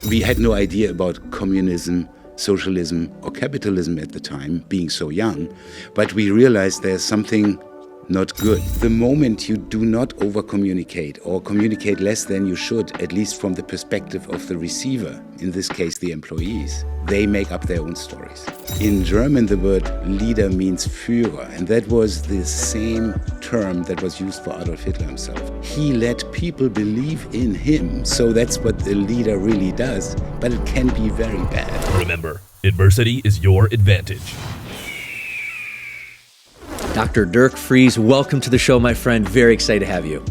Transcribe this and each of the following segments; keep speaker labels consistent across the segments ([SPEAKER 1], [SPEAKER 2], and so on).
[SPEAKER 1] We had no idea about communism, socialism, or capitalism at the time, being so young, but we realized there's something not good. The moment you do not over-communicate or communicate less than you should, at least from the perspective of the receiver, in this case the employees, they make up their own stories. In German, the word leader means Führer, and that was the same term that was used for Adolf Hitler himself. He let people believe in him, so that's what the leader really does, but it can be very bad.
[SPEAKER 2] Remember, adversity is your advantage.
[SPEAKER 3] Dr. Dirk Frese, welcome to the show, my friend. Very excited to have you.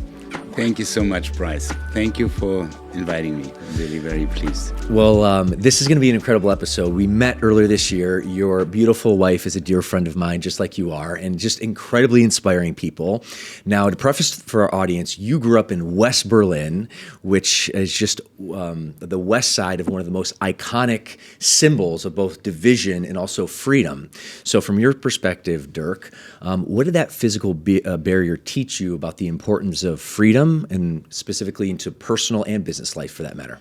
[SPEAKER 1] Thank you so much, Bryce. Thank you for inviting me. I'm really very pleased.
[SPEAKER 3] Well, this is going to be an incredible episode. We met earlier this year. Your beautiful wife is a dear friend of mine, just like you are, and just incredibly inspiring people. Now, to preface for our audience, you grew up in West Berlin, which is just the west side of one of the most iconic symbols of both division and also freedom. So from your perspective, Dirk, what did that physical barrier teach you about the importance of freedom, and specifically into personal and business life for that matter?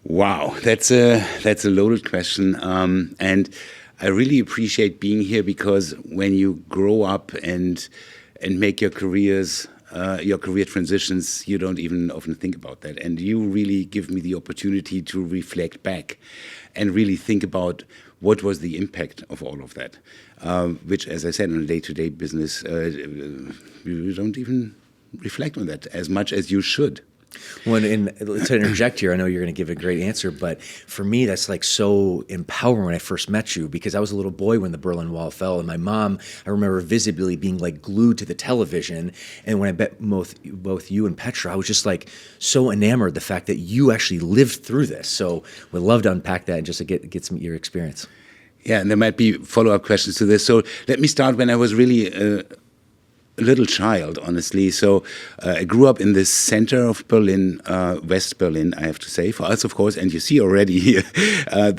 [SPEAKER 1] Wow, that's a loaded question, and I really appreciate being here, because when you grow up and make your career transitions, you don't even often think about that, and you really give me the opportunity to reflect back and really think about what was the impact of all of that, which, as I said, in a day-to-day business, you don't even reflect on that as much as you should.
[SPEAKER 3] To interject here, I know you're going to give a great answer, but for me, that's like so empowering when I first met you, because I was a little boy when the Berlin Wall fell, and my mom, I remember visibly being like glued to the television. And when I met both you and Petra, I was just like so enamored of the fact that you actually lived through this. So we'd love to unpack that and just to get some of your experience.
[SPEAKER 1] Yeah, and there might be follow-up questions to this. So let me start when I was really a little child, honestly. So I grew up in the center of Berlin, West Berlin, I have to say. For us, of course, and you see already here,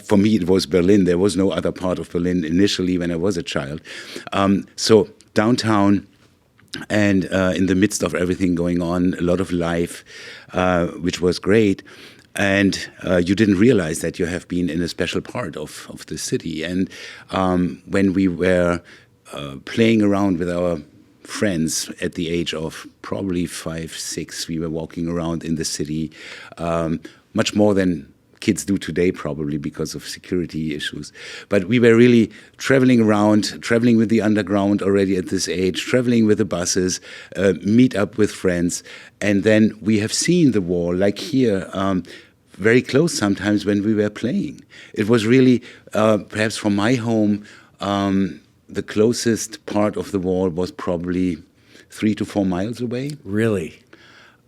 [SPEAKER 1] for me it was Berlin. There was no other part of Berlin initially when I was a child. So downtown, and in the midst of everything going on, a lot of life, which was great. And you didn't realize that you have been in a special part of the city. And when we were playing around with our friends at the age of probably 5, 6, we were walking around in the city, much more than kids do today, probably because of security issues. But we were really traveling around, traveling with the underground already at this age, traveling with the buses, meet up with friends. And then we have seen the wall, like here, very close sometimes when we were playing. It was really, perhaps from my home, the closest part of the wall was probably 3 to 4 miles away.
[SPEAKER 3] Really?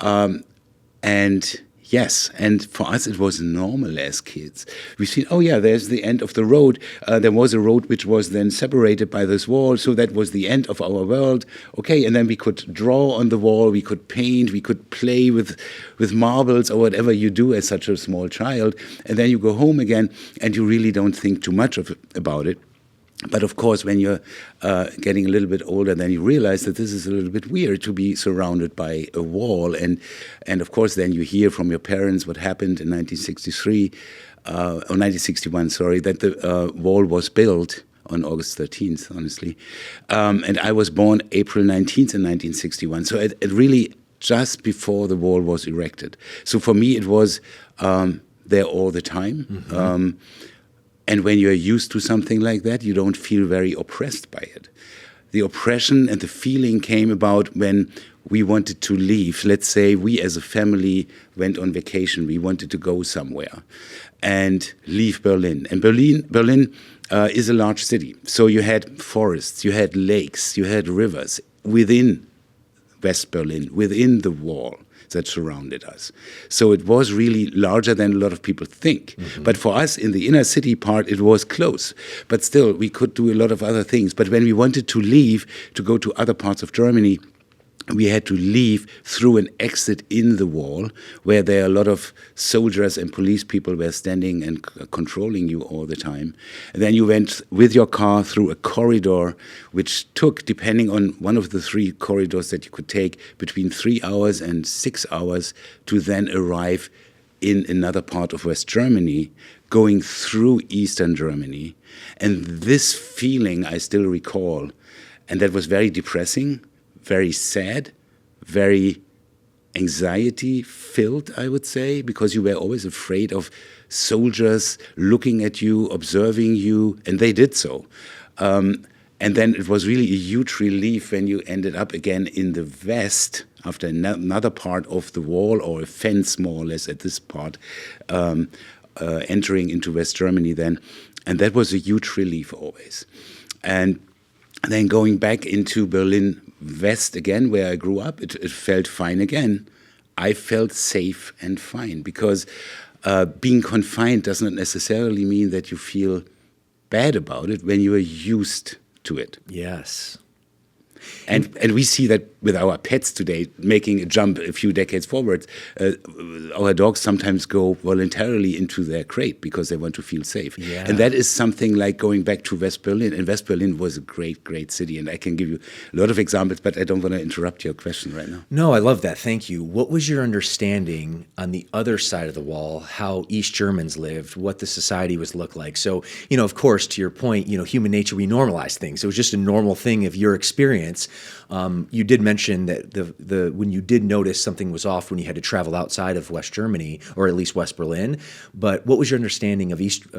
[SPEAKER 1] And yes, and for us it was normal as kids. We've seen, oh yeah, there's the end of the road. There was a road which was then separated by this wall, so that was the end of our world. Okay, and then we could draw on the wall, we could paint, we could play with marbles or whatever you do as such a small child. And then you go home again and you really don't think too much about it. But of course, when you're getting a little bit older, then you realize that this is a little bit weird to be surrounded by a wall. And of course, then you hear from your parents what happened in 1963, or 1961, sorry, that the wall was built on August 13th, honestly. And I was born April 19th in 1961. So it really just before the wall was erected. So for me, it was there all the time. Mm-hmm. And when you're used to something like that, you don't feel very oppressed by it. The oppression and the feeling came about when we wanted to leave. Let's say we as a family went on vacation. We wanted to go somewhere and leave Berlin. And Berlin is a large city. So you had forests, you had lakes, you had rivers within West Berlin, within the wall that surrounded us. So it was really larger than a lot of people think. Mm-hmm. But for us in the inner city part, it was close. But still, we could do a lot of other things. But when we wanted to leave, to go to other parts of Germany, we had to leave through an exit in the wall where there are a lot of soldiers and police people were standing and controlling you all the time. And then you went with your car through a corridor, which took, depending on one of the 3 corridors that you could take, between 3 hours and 6 hours to then arrive in another part of West Germany, going through Eastern Germany. And this feeling I still recall. And that was very depressing, very sad, very anxiety-filled, I would say, because you were always afraid of soldiers looking at you, observing you, and they did so. And then it was really a huge relief when you ended up again in the West after another part of the wall, or a fence more or less at this part, entering into West Germany then. And that was a huge relief always. And then going back into Berlin West again, where I grew up, it felt fine again. I felt safe and fine, because being confined does not necessarily mean that you feel bad about it when you are used to it.
[SPEAKER 3] Yes.
[SPEAKER 1] And we see that with our pets today, making a jump a few decades forward. Our dogs sometimes go voluntarily into their crate because they want to feel safe.
[SPEAKER 3] Yeah.
[SPEAKER 1] And that is something like going back to West Berlin. And West Berlin was a great, great city. And I can give you a lot of examples, but I don't want to interrupt your question right now.
[SPEAKER 3] No, I love that. Thank you. What was your understanding on the other side of the wall, how East Germans lived, what the society was look like? So, of course, to your point, human nature, we normalize things. It was just a normal thing of your experience. You did mention that the when you did notice something was off when you had to travel outside of West Germany, or at least West Berlin. But what was your understanding of East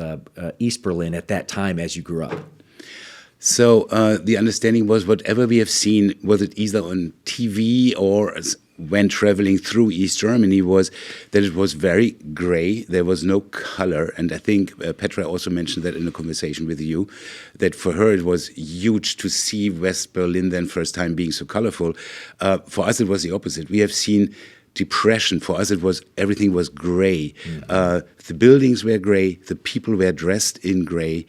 [SPEAKER 3] Berlin at that time as you grew up?
[SPEAKER 1] So the understanding was whatever we have seen, was it either on TV or when traveling through East Germany, was that it was very gray. There was no color. And I think Petra also mentioned that in a conversation with you, that for her it was huge to see West Berlin then first time being so colorful. For us, it was the opposite. We have seen depression. For us, everything was gray. Mm-hmm. The buildings were gray. The people were dressed in gray.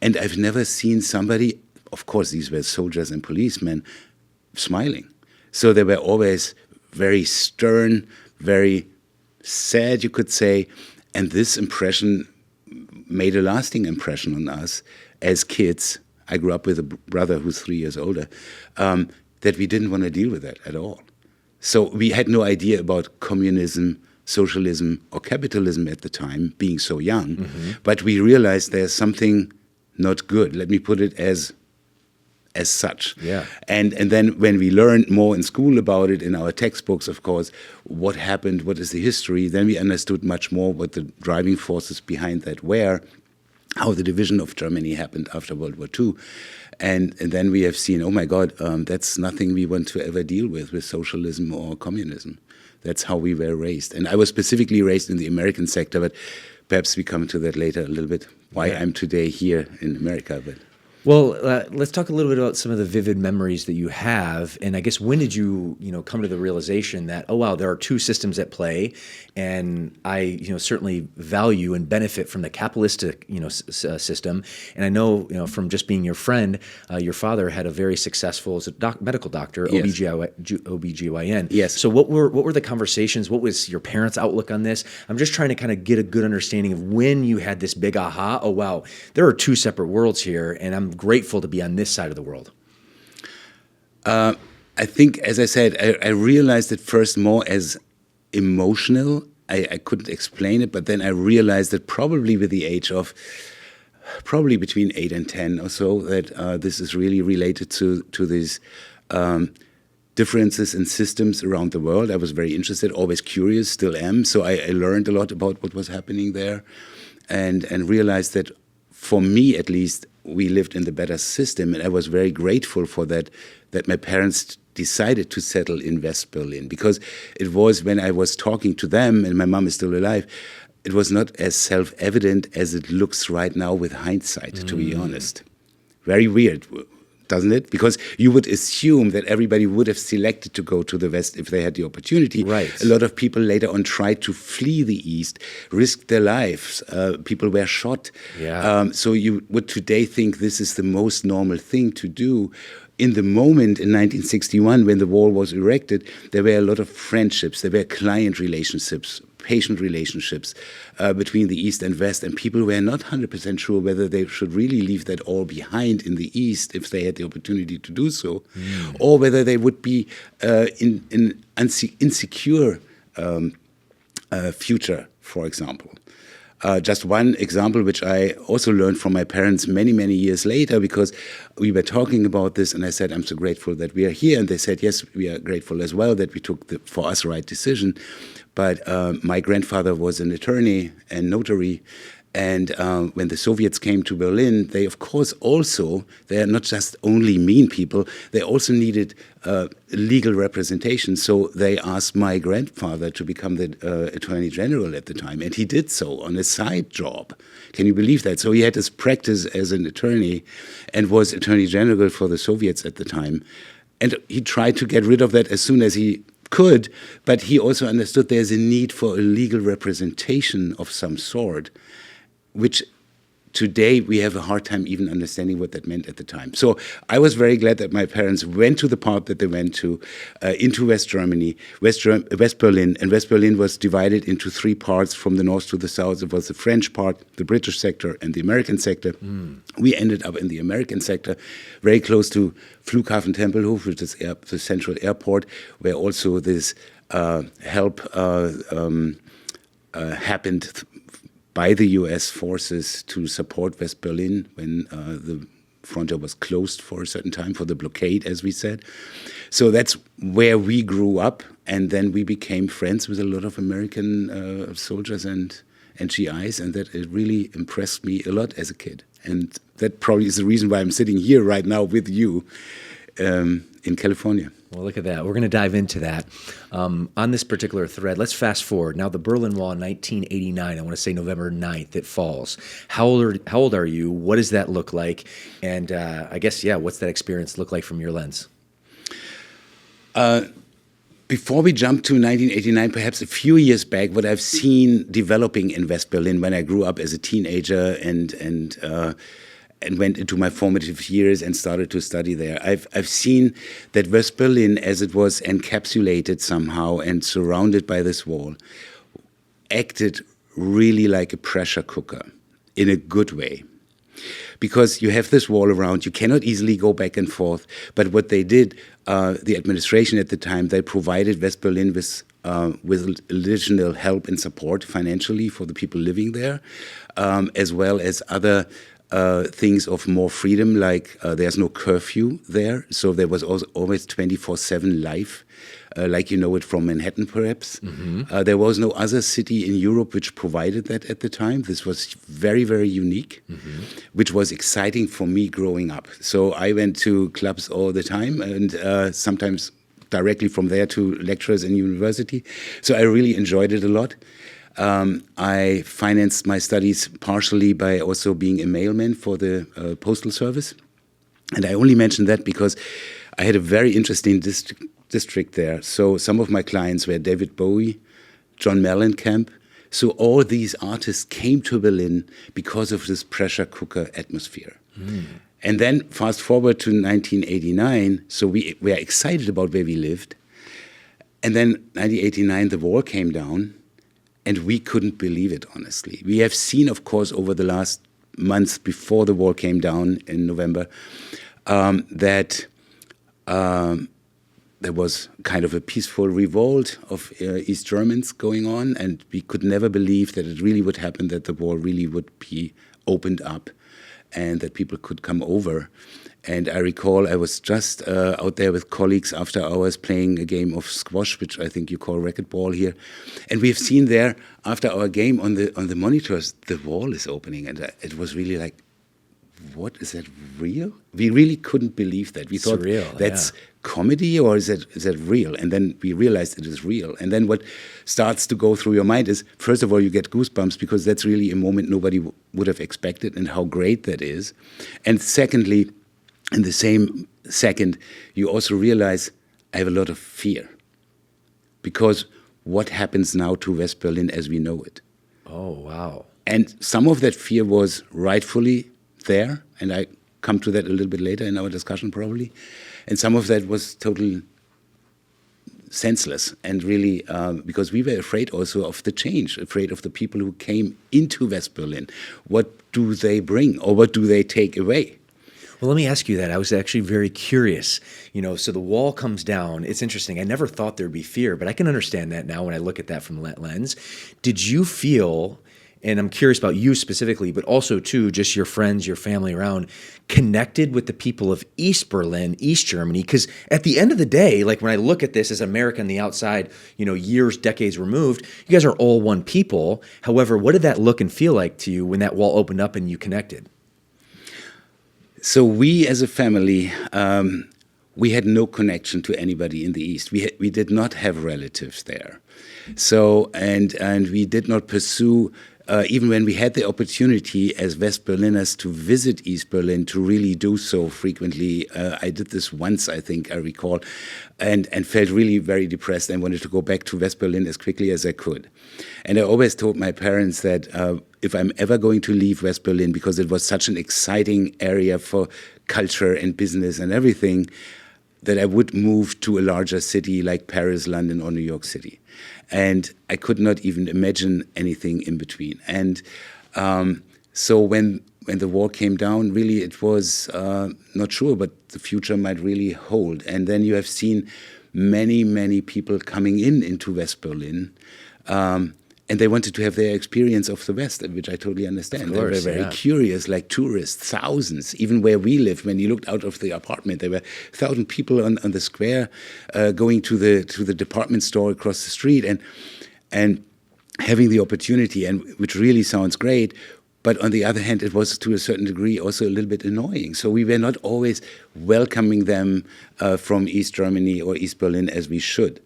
[SPEAKER 1] And I've never seen somebody, of course, these were soldiers and policemen, smiling. So they were always very stern, very sad, you could say. And this impression made a lasting impression on us as kids. I grew up with a brother who's 3 years older, that we didn't want to deal with that at all. So we had no idea about communism, socialism, or capitalism at the time, being so young. Mm-hmm. But we realized there's something not good. Let me put it as such.
[SPEAKER 3] Yeah.
[SPEAKER 1] And then when we learned more in school about it, in our textbooks, of course, what happened, what is the history, then we understood much more what the driving forces behind that were, how the division of Germany happened after World War II. And then we have seen, oh my God, that's nothing we want to ever deal with socialism or communism. That's how we were raised. And I was specifically raised in the American sector, but perhaps we come to that later a little bit, why I'm today here in America. But
[SPEAKER 3] well, let's talk a little bit about some of the vivid memories that you have. And I guess, when did you, come to the realization that, oh, wow, there are two systems at play, and I, certainly value and benefit from the capitalistic, system. And I know, from just being your friend, your father had a very successful as a medical doctor,
[SPEAKER 1] yes.
[SPEAKER 3] OBGYN.
[SPEAKER 1] Yes.
[SPEAKER 3] So what were the conversations? What was your parents' outlook on this? I'm just trying to kind of get a good understanding of when you had this big aha. Oh, wow, there are two separate worlds here, and I'm grateful to be on this side of the world.
[SPEAKER 1] I think, as I said, I realized it first more as emotional. I couldn't explain it, but then I realized that probably with the age of probably between 8 and 10 or so, that this is really related to these differences in systems around the world. I was very interested, always curious, still am. So I learned a lot about what was happening there, and realized that, for me at least, we lived in the better system, and I was very grateful for that my parents decided to settle in West Berlin, because it was, when I was talking to them, and my mom is still alive, it was not as self-evident as it looks right now with hindsight, to be honest. Very weird, doesn't it? Because you would assume that everybody would have selected to go to the West if they had the opportunity.
[SPEAKER 3] Right.
[SPEAKER 1] A lot of people later on tried to flee the East, risked their lives. People were shot.
[SPEAKER 3] Yeah.
[SPEAKER 1] So you would today think this is the most normal thing to do. In the moment, in 1961, when the wall was erected, there were a lot of friendships. There were client relationships, patient relationships between the East and West, and people were not 100% sure whether they should really leave that all behind in the East if they had the opportunity to do so, or whether they would be in insecure future for example. Just one example, which I also learned from my parents many, many years later, because we were talking about this, and I said, I'm so grateful that we are here. And they said, yes, we are grateful as well that we took the, for us, right decision. But my grandfather was an attorney and notary. And when the Soviets came to Berlin, they, of course, also, they are not just only mean people, they also needed legal representation. So they asked my grandfather to become the Attorney General at the time. And he did so on a side job. Can you believe that? So he had his practice as an attorney and was Attorney General for the Soviets at the time. And he tried to get rid of that as soon as he could, but he also understood there's a need for a legal representation of some sort, which today we have a hard time even understanding what that meant at the time. So I was very glad that my parents went to the part that they went to, into West Germany, West Berlin, and West Berlin was divided into three parts from the north to the south. It was the French part, the British sector, and the American sector. We ended up in the American sector, very close to Flughafen Tempelhof, which is the central airport, where also this help happened by the US forces to support West Berlin when the frontier was closed for a certain time, for the blockade, as we said. So that's where we grew up, and then we became friends with a lot of American soldiers and GIs, and that it really impressed me a lot as a kid. And that probably is the reason why I'm sitting here right now with you in California.
[SPEAKER 3] Well, look at that. We're going to dive into that. On this particular thread, let's fast forward. Now, the Berlin Wall in 1989, I want to say November 9th, it falls. How old are you? What does that look like? And I guess, what's that experience look like from your lens?
[SPEAKER 1] Before we jump to 1989, perhaps a few years back, what I've seen developing in West Berlin when I grew up as a teenager and went into my formative years and started to study there. I've seen that West Berlin, as it was encapsulated somehow and surrounded by this wall, acted really like a pressure cooker in a good way. Because you have this wall around, you cannot easily go back and forth. But what they did, the administration at the time, they provided West Berlin with additional help and support financially for the people living there, as well as other things of more freedom, like there's no curfew there, so there was always 24/7 life, like you know it from Manhattan, perhaps. There was no other city in Europe which provided that at the time. This was very, very unique, which was exciting for me growing up. So I went to clubs all the time, and sometimes directly from there to lectures in university. So I really enjoyed it a lot. I financed my studies partially by also being a mailman for the postal service. And I only mention that because I had a very interesting district there. So some of my clients were David Bowie, John Mellencamp. So all these artists came to Berlin because of this pressure cooker atmosphere. And then fast forward to 1989, so we were excited about where we lived. And then 1989, the wall came down. And we couldn't believe it, honestly. We have seen, of course, over the last months before the wall came down in November, that there was kind of a peaceful revolt of East Germans going on, and we could never believe that it really would happen, that the wall really would be opened up and that people could come over. And I recall I was just out there with colleagues after hours playing a game of squash, which I think you call racquetball here. And we've seen there, after our game on the monitors, the wall is opening. And it was really like, what, is that real? We really couldn't believe that. We thought,
[SPEAKER 3] surreal,
[SPEAKER 1] that's comedy, or is that real? And then we realized it is real. And then what starts to go through your mind is, first of all, you get goosebumps because that's really a moment nobody would have expected, and how great that is. And secondly, in the same second, you also realize I have a lot of fear. Because what happens now to West Berlin as we know it?
[SPEAKER 3] Oh, wow.
[SPEAKER 1] And some of that fear was rightfully there, and I come to that a little bit later in our discussion probably. And some of that was totally senseless, and really, because we were afraid also of the change, afraid of the people who came into West Berlin. What do they bring, or what do they take away?
[SPEAKER 3] Well, let me ask you that. I was actually very curious. So the wall comes down. It's interesting. I never thought there'd be fear, but I can understand that now when I look at that from that lens. Did you feel, and I'm curious about you specifically, but also too, just your friends, your family around, connected with the people of East Berlin, East Germany? Because at the end of the day, like when I look at this as America on the outside, years, decades removed, you guys are all one people. However, what did that look and feel like to you when that wall opened up and you connected?
[SPEAKER 1] So we as a family, we had no connection to anybody in the East. We did not have relatives there. So, and we did not pursue, even when we had the opportunity as West Berliners to visit East Berlin, to really do so frequently. I did this once, I think, I recall, and felt really very depressed and wanted to go back to West Berlin as quickly as I could. And I always told my parents that if I'm ever going to leave West Berlin, because it was such an exciting area for culture and business and everything, that I would move to a larger city like Paris, London, or New York City. And I could not even imagine anything in between. And so when the wall came down, really it was not sure, but the future might really hold. And then you have seen many, many people coming into West Berlin, and they wanted to have their experience of the West, which I totally understand. Of course, they were very curious, like tourists, thousands. Even where we lived, when you looked out of the apartment, there were 1,000 people on the square going to the department store across the street and having the opportunity, and which really sounds great. But on the other hand, it was to a certain degree also a little bit annoying. So we were not always welcoming them from East Germany or East Berlin as we should,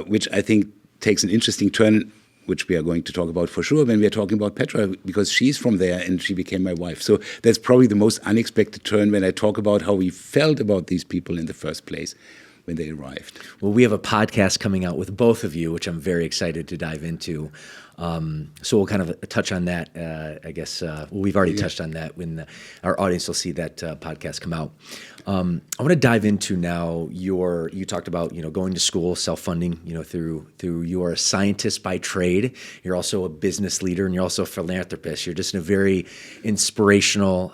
[SPEAKER 1] which I think takes an interesting turn, which we are going to talk about for sure when we are talking about Petra, because she's from there and she became my wife. So that's probably the most unexpected turn when I talk about how we felt about these people in the first place when they arrived.
[SPEAKER 3] Well, we have a podcast coming out with both of you, which I'm very excited to dive into. So we'll kind of touch on that, I guess. We've already touched on that when our audience will see that podcast come out. I want to dive into now you talked about, going to school, self-funding, through you're a scientist by trade. You're also a business leader and you're also a philanthropist. You're just a very inspirational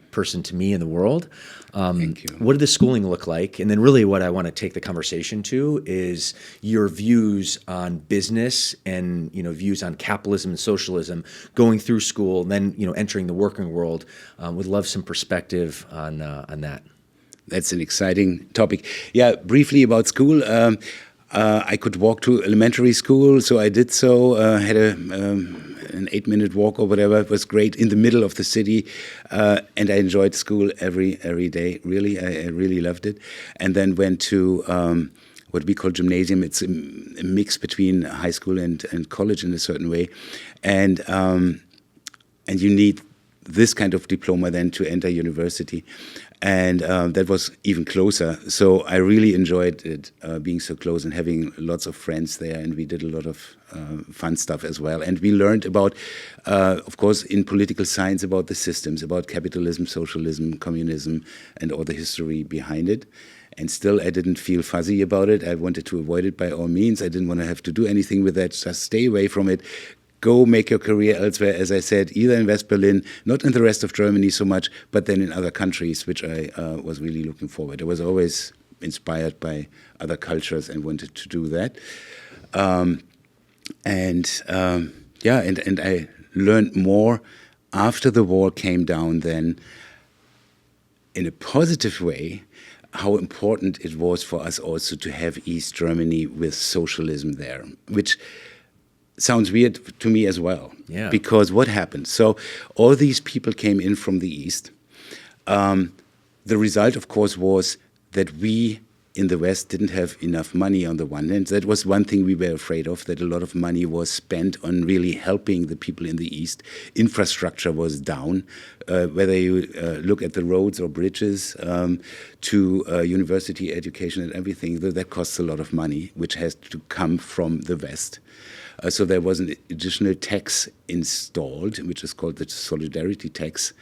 [SPEAKER 3] person to me in the world.
[SPEAKER 1] Thank you.
[SPEAKER 3] What did the schooling look like? And then really what I want to take the conversation to is your views on business and, views on capitalism and socialism going through school and then, entering the working world. Would love some perspective on that.
[SPEAKER 1] That's an exciting topic. Yeah, briefly about school. I could walk to elementary school, so I did so. Had an 8-minute walk or whatever. It was great in the middle of the city, and I enjoyed school every day. Really, I really loved it. And then went to what we call gymnasium. It's a mix between high school and college in a certain way, and you need this kind of diploma then to enter university. And that was even closer. So I really enjoyed it, being so close and having lots of friends there. And we did a lot of fun stuff as well. And we learned about, of course, in political science, about the systems, about capitalism, socialism, communism, and all the history behind it. And still, I didn't feel fuzzy about it. I wanted to avoid it by all means. I didn't want to have to do anything with that. Just stay away from it. Go make your career elsewhere, as I said, either in West Berlin, not in the rest of Germany so much, but then in other countries, which I was really looking forward. I was always inspired by other cultures and wanted to do that. And I learned more after the wall came down then, in a positive way, how important it was for us also to have East Germany with socialism there, which sounds weird to me as well.
[SPEAKER 3] Yeah.
[SPEAKER 1] Because what happened? So all these people came in from the East. The result, of course, was that we in the West didn't have enough money on the one hand. That was one thing we were afraid of, that a lot of money was spent on really helping the people in the East. Infrastructure was down, whether you look at the roads or bridges, to university education and everything, that costs a lot of money, which has to come from the West. So there was an additional tax installed, which is called the solidarity tax.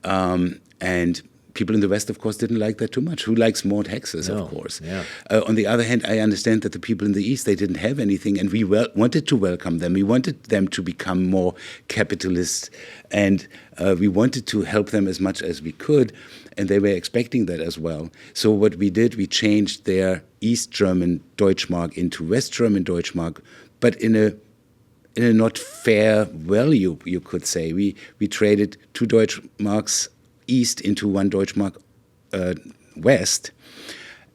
[SPEAKER 1] And people in the West, of course, didn't like that too much. Who likes more taxes,
[SPEAKER 3] No.
[SPEAKER 1] of course?
[SPEAKER 3] Yeah.
[SPEAKER 1] On the other hand, I understand that the people in the East, they didn't have anything, and we wanted to welcome them. We wanted them to become more capitalist, and we wanted to help them as much as we could, and they were expecting that as well. So what we did, we changed their East German Deutschmark into West German Deutschmark, but in a not fair value, you could say. We traded 2 Deutschmarks East into 1 Deutschmark West,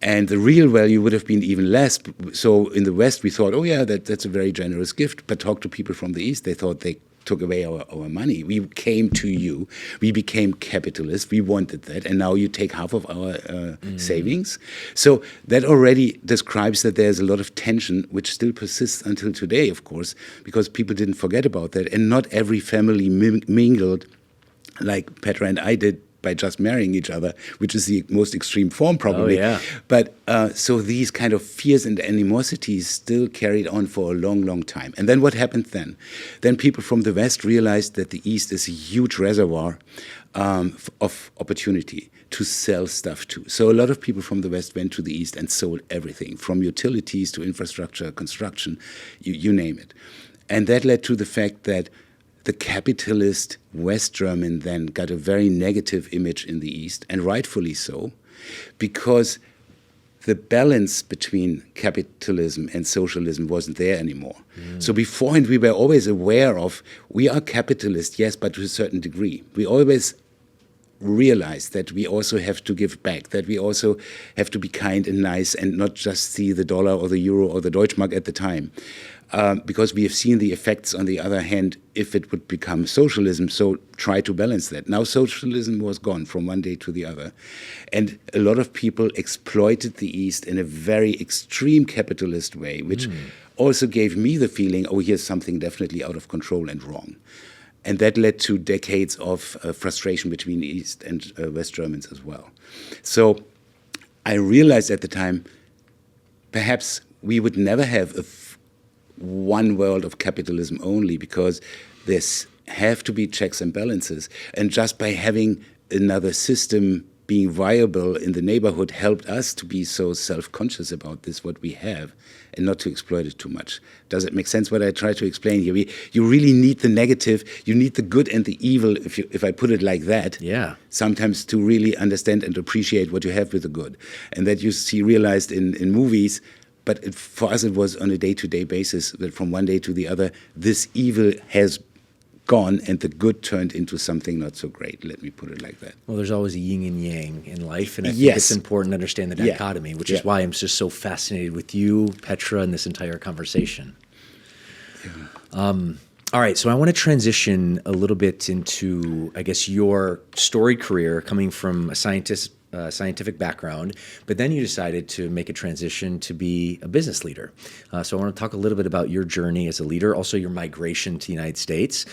[SPEAKER 1] and the real value would have been even less. So in the West, we thought, oh yeah, that's a very generous gift. But talk to people from the East, they thought they took away our money. We came to you, we became capitalists, we wanted that, and now you take half of our savings. So that already describes that there's a lot of tension, which still persists until today, of course, because people didn't forget about that, and not every family mingled like Petra and I did by just marrying each other, which is the most extreme form probably.
[SPEAKER 3] Oh, yeah.
[SPEAKER 1] But so these kind of fears and animosities still carried on for a long, long time. And then what happened then? Then people from the West realized that the East is a huge reservoir of opportunity to sell stuff to. So a lot of people from the West went to the East and sold everything, from utilities to infrastructure, construction, you name it. And that led to the fact that the capitalist West German then got a very negative image in the East, and rightfully so, because the balance between capitalism and socialism wasn't there anymore. So beforehand, we were always aware of, we are capitalist, yes, but to a certain degree. We always realized that we also have to give back, that we also have to be kind and nice and not just see the dollar or the euro or the Deutschmark at the time. Because we have seen the effects, on the other hand, if it would become socialism, so try to balance that. Now socialism was gone from one day to the other. And a lot of people exploited the East in a very extreme capitalist way, which also gave me the feeling, oh, here's something definitely out of control and wrong. And that led to decades of frustration between East and West Germans as well. So I realized at the time, perhaps we would never have one world of capitalism only, because there's have to be checks and balances. And just by having another system being viable in the neighborhood helped us to be so self-conscious about this, what we have, and not to exploit it too much. Does it make sense what I try to explain here? You really need the negative, you need the good and the evil, if I put it like that, sometimes to really understand and appreciate what you have with the good. And that you see realized in movies. But for us, it was on a day-to-day basis that from one day to the other, this evil has gone and the good turned into something not so great. Let me put it like that.
[SPEAKER 3] Well, there's always a yin and yang in life, and I think it's important to understand the dichotomy, which is why I'm just so fascinated with you, Petra, and this entire conversation. All right, so I want to transition a little bit into, I guess, your storied career coming from a scientific background, but then you decided to make a transition to be a business leader. So I want to talk a little bit about your journey as a leader, also your migration to the United States.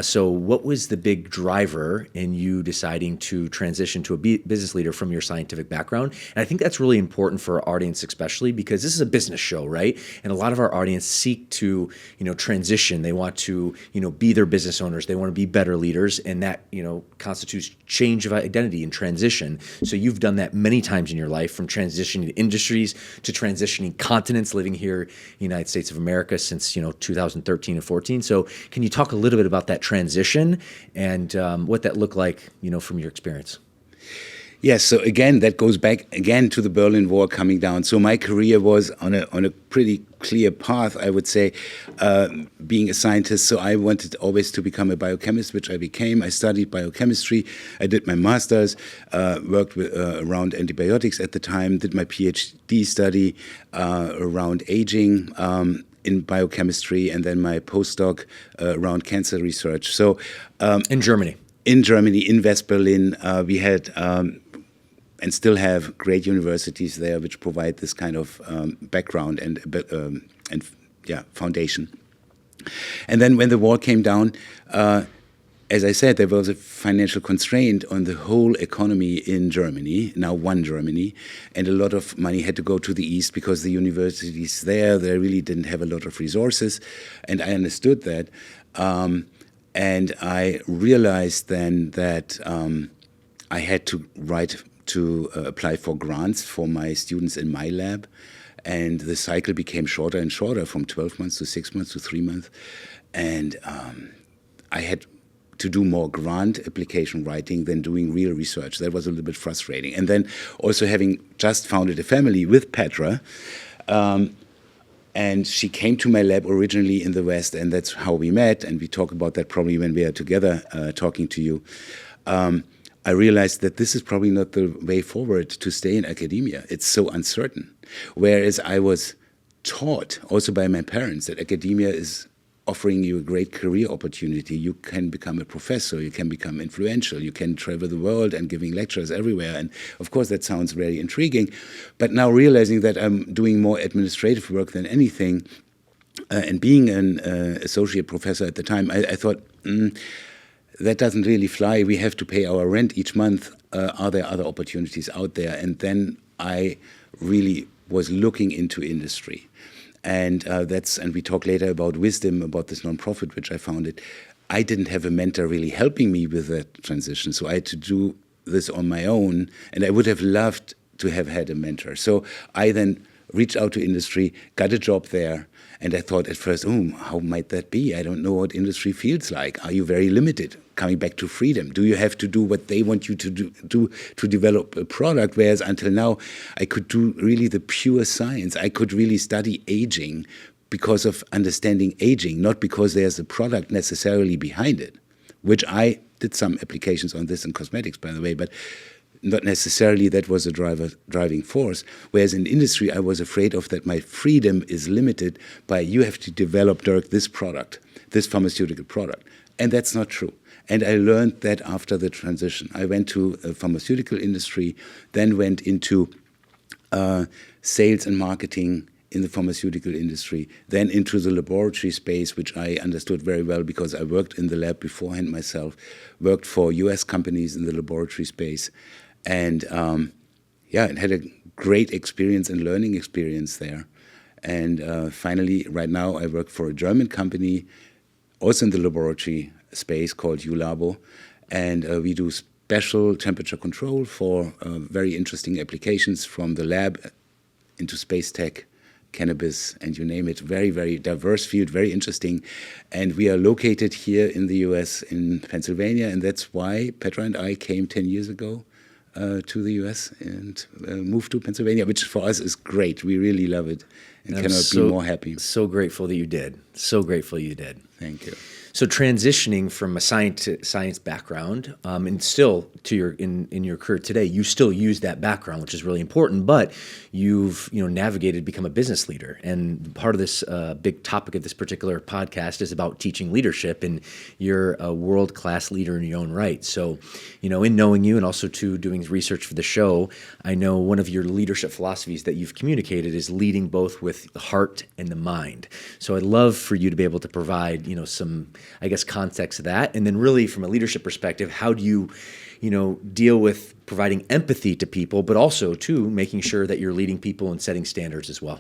[SPEAKER 3] So what was the big driver in you deciding to transition to a business leader from your scientific background? And I think that's really important for our audience, especially because this is a business show, right? And a lot of our audience seek to, transition. They want to, be their business owners. They want to be better leaders, and that, constitutes change of identity and transition. So you've done that many times in your life, from transitioning to industries to transitioning continents, living here in the United States of America since 2013 and 14. So can you talk a little bit about that transition and what that looked like, from your experience?
[SPEAKER 1] Yes, so again, that goes back again to the Berlin Wall coming down. So my career was on a pretty clear path, I would say, being a scientist. So I wanted always to become a biochemist, which I became. I studied biochemistry. I did my master's, worked around antibiotics at the time, did my PhD study around aging in biochemistry, and then my postdoc around cancer research. So
[SPEAKER 3] in Germany.
[SPEAKER 1] In Germany, in West Berlin, we had and still have great universities there which provide this kind of background and foundation. And then when the wall came down, as I said, there was a financial constraint on the whole economy in Germany, now one Germany, and a lot of money had to go to the East because the universities there, they really didn't have a lot of resources, and I understood that. And I realized then that I had to apply for grants for my students in my lab. And the cycle became shorter and shorter, from 12 months to 6 months to 3 months. And I had to do more grant application writing than doing real research. That was a little bit frustrating. And then also having just founded a family with Petra, and she came to my lab originally in the West, and that's how we met. And we talk about that probably when we are together talking to you. I realized that this is probably not the way forward to stay in academia. It's so uncertain. Whereas I was taught also by my parents that academia is offering you a great career opportunity. You can become a professor, you can become influential, you can travel the world and giving lectures everywhere. And of course that sounds very intriguing. But now realizing that I'm doing more administrative work than anything, and being an associate professor at the time, I thought, that doesn't really fly. We have to pay our rent each month. Are there other opportunities out there? And then I really was looking into industry. And and we talk later about wisdom, about this nonprofit which I founded. I didn't have a mentor really helping me with that transition, so I had to do this on my own, and I would have loved to have had a mentor. So I then reached out to industry, got a job there, and I thought at first, how might that be? I don't know what industry feels like. Are you very limited? Coming back to freedom, do you have to do what they want you to do to develop a product? Whereas until now, I could do really the pure science. I could really study aging because of understanding aging, not because there's a product necessarily behind it, which I did some applications on this in cosmetics, by the way, but not necessarily that was a driving force. Whereas in industry, I was afraid of that my freedom is limited by you have to develop, Dirk, this product, this pharmaceutical product. And that's not true. And I learned that after the transition. I went to a pharmaceutical industry, then went into sales and marketing in the pharmaceutical industry, then into the laboratory space, which I understood very well because I worked in the lab beforehand myself, worked for US companies in the laboratory space, and and had a great experience and learning experience there. And finally, right now, I work for a German company, also in the laboratory space called ULabo, and we do special temperature control for very interesting applications from the lab into space tech, cannabis, and you name it. Very, very diverse field, very interesting. And we are located here in the US, in Pennsylvania, and that's why Petra and I came 10 years ago to the US and moved to Pennsylvania, which for us is great. We really love it and cannot be more happy.
[SPEAKER 3] So grateful that you did. So grateful you did.
[SPEAKER 1] Thank you.
[SPEAKER 3] So transitioning from a science background, and still to in your career today, you still use that background, which is really important. But you've navigated, become a business leader, and part of this big topic of this particular podcast is about teaching leadership, and you're a world-class leader in your own right. So, in knowing you and also to doing research for the show, I know one of your leadership philosophies that you've communicated is leading both with the heart and the mind. So I'd love for you to be able to provide, some, I guess, context to that. And then really from a leadership perspective, how do you, deal with providing empathy to people, but also too making sure that you're leading people and setting standards as well?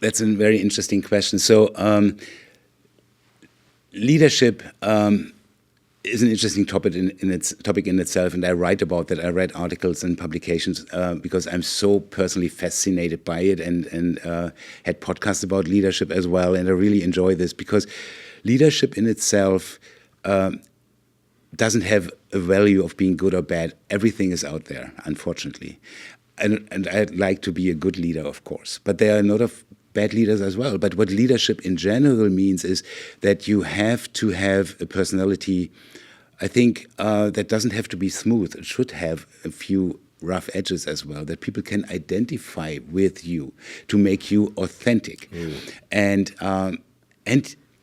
[SPEAKER 1] That's a very interesting question. So leadership is an interesting topic in itself, and I write about that. I read articles and publications because I'm so personally fascinated by it, and had podcasts about leadership as well, and I really enjoy this because leadership in itself doesn't have a value of being good or bad. Everything is out there, unfortunately, and I'd like to be a good leader, of course, but there are a lot of bad leaders as well. But what leadership in general means is that you have to have a personality, I think, that doesn't have to be smooth. It should have a few rough edges as well, that people can identify with you to make you authentic. And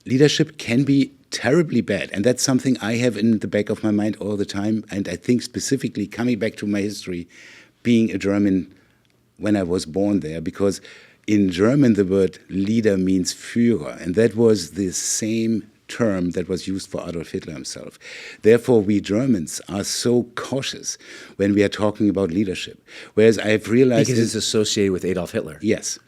[SPEAKER 1] leadership can be terribly bad. And that's something I have in the back of my mind all the time. And I think specifically coming back to my history, being a German when I was born there, because in German, the word leader means Führer, and that was the same term that was used for Adolf Hitler himself. Therefore, we Germans are so cautious when we are talking about leadership. Whereas I've realized...
[SPEAKER 3] Because it's associated with Adolf Hitler.
[SPEAKER 1] Yes.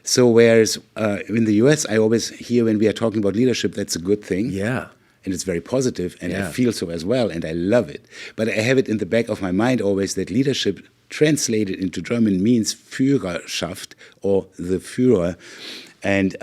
[SPEAKER 1] So whereas in the US, I always hear when we are talking about leadership, that's a good thing.
[SPEAKER 3] Yeah.
[SPEAKER 1] and it's very positive, and I feel so as well, and I love it. But I have it in the back of my mind always that leadership translated into German means Führerschaft, or the Führer. And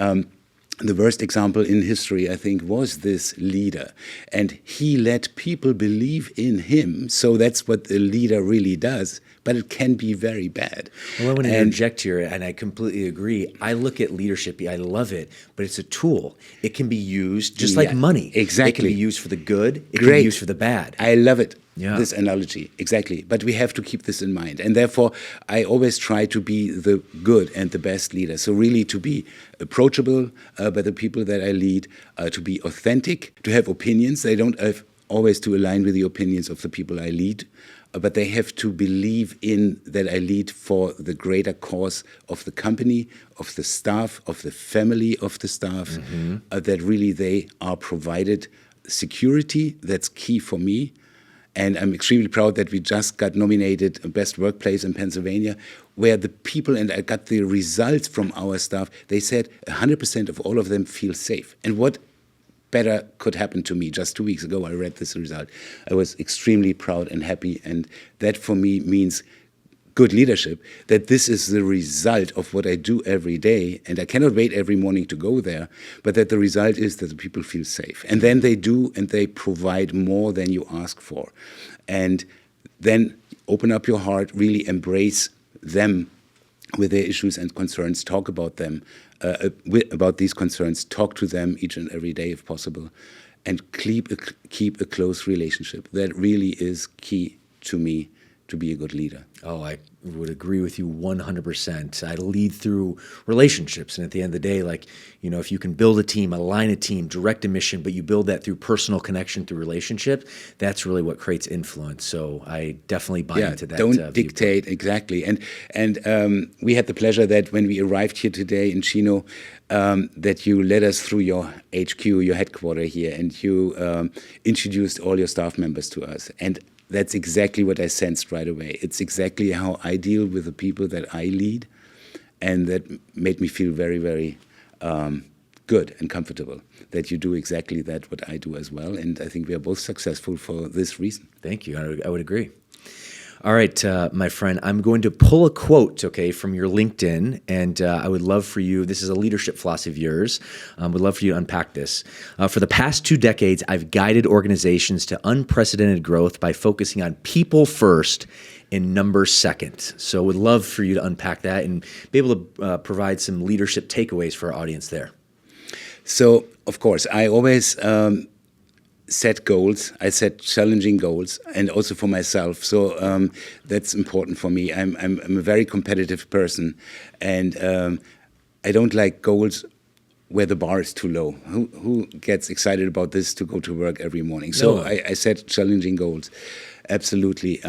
[SPEAKER 1] the worst example in history, I think, was this leader. And he let people believe in him. So that's what the leader really does. But it can be very bad.
[SPEAKER 3] Well, I want to interject here, and I completely agree. I look at leadership, I love it, but it's a tool. It can be used just like money.
[SPEAKER 1] Exactly.
[SPEAKER 3] It can be used for the good. It can be used for the bad.
[SPEAKER 1] I love it. This analogy, exactly. But we have to keep this in mind. And therefore, I always try to be the good and the best leader. So really to be approachable by the people that I lead, to be authentic, to have opinions. They don't have always to align with the opinions of the people I lead, but they have to believe in that I lead for the greater cause of the company, of the staff, of the family of the staff, that really they are provided security. That's key for me. And I'm extremely proud that we just got nominated Best Workplace in Pennsylvania, where the people, and I got the results from our staff, they said 100% of all of them feel safe. And what better could happen to me? Just 2 weeks ago, I read this result. I was extremely proud and happy. And that for me means good leadership, that this is the result of what I do every day. And I cannot wait every morning to go there, but that the result is that the people feel safe. And then they do, and they provide more than you ask for. And then open up your heart, really embrace them with their issues and concerns, talk about them, about these concerns, talk to them each and every day if possible, and keep a close relationship. That really is key to me to be a good leader.
[SPEAKER 3] Oh, I would agree with you 100%. I lead through relationships. And at the end of the day, like, you know, if you can build a team, align a team, direct a mission, but you build that through personal connection, through relationship, that's really what creates influence. So I definitely buy into that.
[SPEAKER 1] Don't dictate, exactly. And we had the pleasure that when we arrived here today in Chino, that you led us through your HQ, your headquarters here, and you introduced all your staff members to us. And that's exactly what I sensed right away. It's exactly how I deal with the people that I lead, and that made me feel very, very good and comfortable that you do exactly that, what I do as well. And I think we are both successful for this reason.
[SPEAKER 3] Thank you. I would agree. All right, my friend, I'm going to pull a quote, okay, from your LinkedIn, and I would love for you, this is a leadership philosophy of yours, would love for you to unpack this. For the past 2 decades, I've guided organizations to unprecedented growth by focusing on people first and numbers second. So would love for you to unpack that and be able to provide some leadership takeaways for our audience there.
[SPEAKER 1] So, of course, I always set goals. I set challenging goals, and also for myself. So that's important for me. I'm a very competitive person, and I don't like goals where the bar is too low. Who gets excited about this to go to work every morning? So I set challenging goals, absolutely.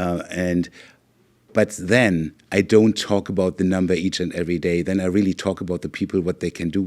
[SPEAKER 1] But then I don't talk about the number each and every day. Then I really talk about the people, what they can do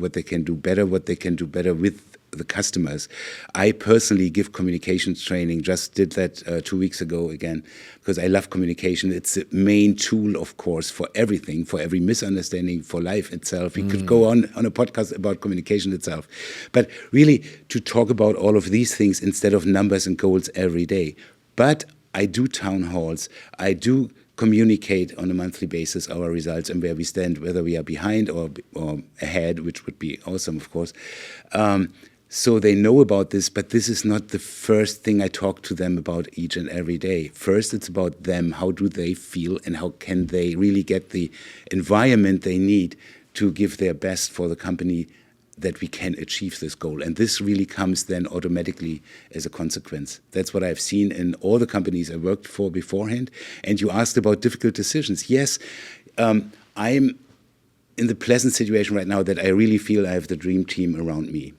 [SPEAKER 1] better, what they can do better with the customers. I personally give communications training, just did that 2 weeks ago again, because I love communication. It's the main tool, of course, for everything, for every misunderstanding, for life itself. We could go on a podcast about communication itself. But really to talk about all of these things instead of numbers and goals every day. But I do town halls. I do communicate on a monthly basis our results and where we stand, whether we are behind or ahead, which would be awesome, of course. So they know about this, but this is not the first thing I talk to them about each and every day. First, it's about them. How do they feel, and how can they really get the environment they need to give their best for the company, that we can achieve this goal. And this really comes then automatically as a consequence. That's what I've seen in all the companies I worked for beforehand. And you asked about difficult decisions. Yes, I'm in the pleasant situation right now that I really feel I have the dream team around me.